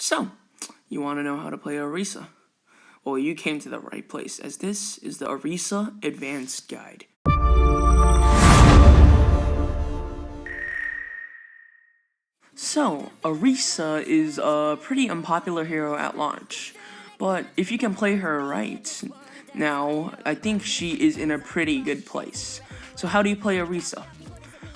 So, you want to know how to play Orisa? Well, you came to the right place, as this is the Arisa Advanced Guide. So, Arisa is a pretty unpopular hero at launch, but if you can play her right, now, I think she is in a pretty good place. So how do you play Arisa?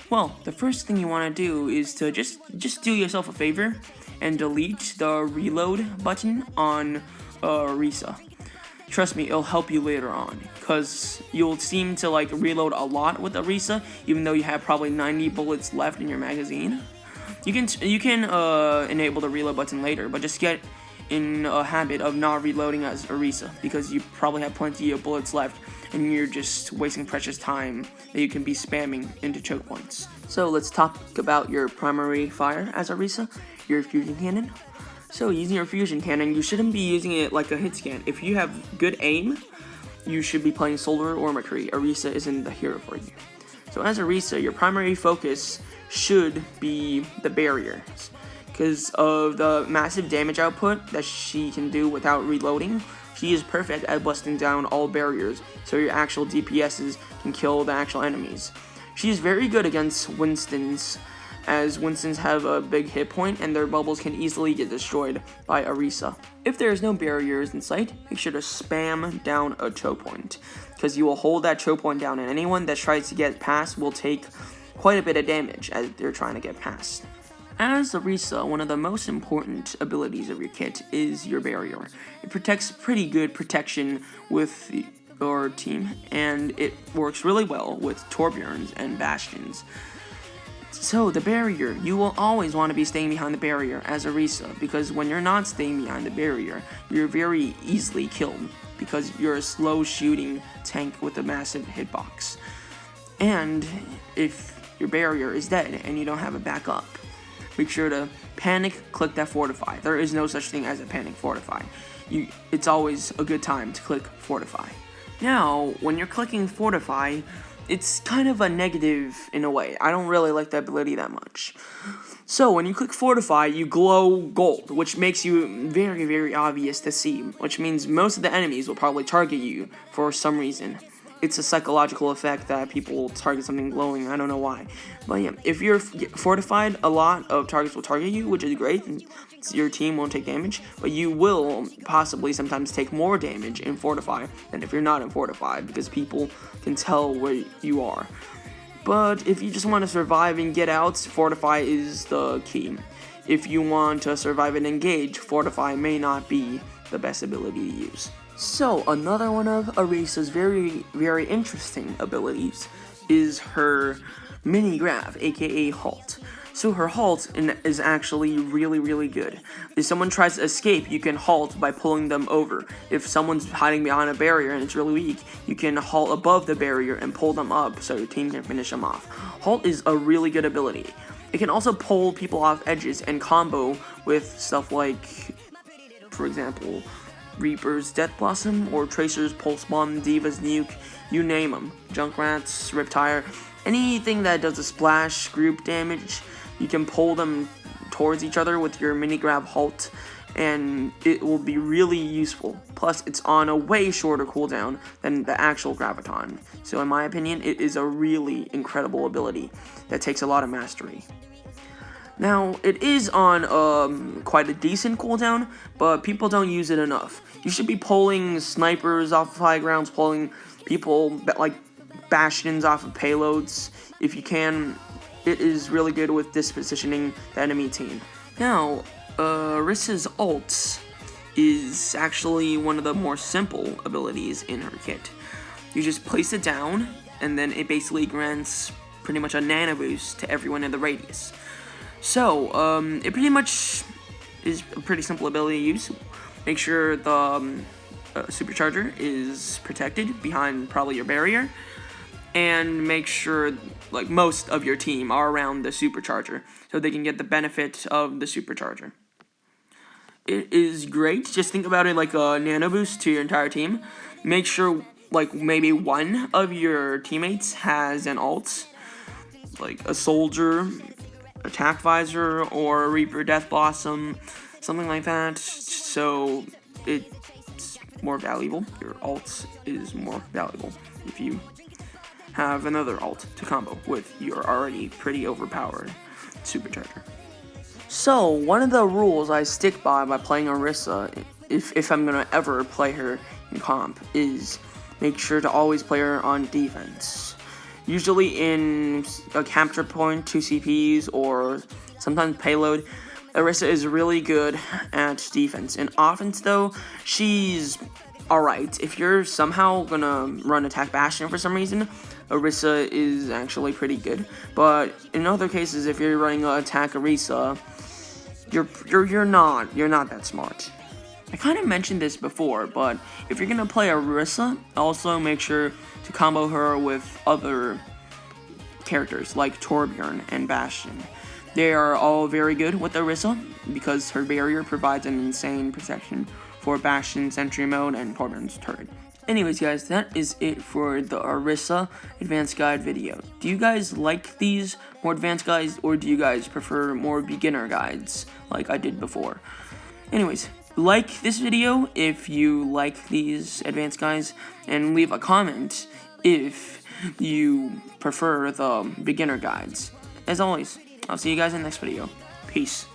Well, the first thing you want to do is to just do yourself a favor and delete the reload button on Arisa. Trust me, it'll help you later on, because you'll seem to reload a lot with Arisa, even though you have probably 90 bullets left in your magazine. You can enable the reload button later, but just get in a habit of not reloading as Arisa, because you probably have plenty of bullets left and you're just wasting precious time that you can be spamming into choke points. So let's talk about your primary fire as Arisa, your fusion cannon. So using your fusion cannon, you shouldn't be using it like a hit scan. If you have good aim, you should be playing Solar or Mercury. Arisa isn't the hero for you. So as Arisa, your primary focus should be the barriers, because of the massive damage output that she can do without reloading. She is perfect at busting down all barriers, so your actual DPSs can kill the actual enemies. She is very good against Winstons, as Winstons have a big hit point and their bubbles can easily get destroyed by Arisa. If there is no barriers in sight, make sure to spam down a choke point, because you will hold that choke point down, and anyone that tries to get past will take quite a bit of damage as they're trying to get past. As Arisa, one of the most important abilities of your kit is your barrier. It protects pretty good protection with your team, and it works really well with Torbjorns and Bastions. So the barrier, you will always want to be staying behind the barrier as Arisa, because when you're not staying behind the barrier, you're very easily killed, because you're a slow shooting tank with a massive hitbox. And if your barrier is dead and you don't have a backup, make sure to click that Fortify. There is no such thing as a panic Fortify. It's always a good time to click Fortify. Now, when you're clicking Fortify, it's kind of a negative in a way. I don't really like the ability that much. So when you click Fortify, you glow gold, which makes you very, very obvious to see, which means most of the enemies will probably target you for some reason. It's a psychological effect that people target something glowing. I don't know why. But yeah, if you're fortified, a lot of targets will target you, which is great. And your team won't take damage, but you will possibly sometimes take more damage in Fortify than if you're not in Fortify, because people can tell where you are. But if you just want to survive and get out, Fortify is the key. If you want to survive and engage, Fortify may not be the best ability to use. So, another one of Arisa's very, very interesting abilities is her mini-grab, aka Halt. So her Halt is actually really, really good. If someone tries to escape, you can halt by pulling them over. If someone's hiding behind a barrier and it's really weak, you can halt above the barrier and pull them up so your team can finish them off. Halt is a really good ability. It can also pull people off edges and combo with stuff like, for example, Reaper's Death Blossom, or Tracer's Pulse Bomb, Diva's Nuke, you name them. Junkrat's Riptire, anything that does a splash group damage, you can pull them towards each other with your mini grab Halt, and it will be really useful. Plus, it's on a way shorter cooldown than the actual Graviton. So in my opinion, it is a really incredible ability that takes a lot of mastery. Now, it is on quite a decent cooldown, but people don't use it enough. You should be pulling snipers off of high grounds, pulling people like bastions off of payloads. If you can, it is really good with dispositioning the enemy team. Now, Arisa's ult is actually one of the more simple abilities in her kit. You just place it down, and then it basically grants pretty much a nano boost to everyone in the radius. So, it pretty much is a pretty simple ability to use. Make sure the supercharger is protected behind probably your barrier, and make sure most of your team are around the supercharger so they can get the benefit of the supercharger. It is great. Just think about it like a nano boost to your entire team. Make sure maybe one of your teammates has an ult, like a soldier, attack visor, or a Reaper Death Blossom, something like that. So it's more valuable. Your ult is more valuable if you have another ult to combo with your already pretty overpowered supercharger. So one of the rules I stick by playing Orisa, if I'm gonna ever play her in comp, is make sure to always play her on defense. Usually in a capture point, 2 CPs, or sometimes payload, Arisa is really good at defense. In offense though, she's alright. If you're somehow gonna run attack Bastion for some reason, Arisa is actually pretty good. But in other cases, if you're running attack Arisa, you're not that smart. I kind of mentioned this before, but if you're gonna play Arisa, also make sure to combo her with other characters like Torbjorn and Bastion. They are all very good with Arisa because her barrier provides an insane protection for Bastion Sentry Mode and Torbjorn's turret. Anyways guys, that is it for the Arisa Advanced Guide video. Do you guys like these more advanced guides, or do you guys prefer more beginner guides like I did before? Anyways, like this video if you like these advanced guides, and leave a comment if you prefer the beginner guides. As always, I'll see you guys in the next video. Peace.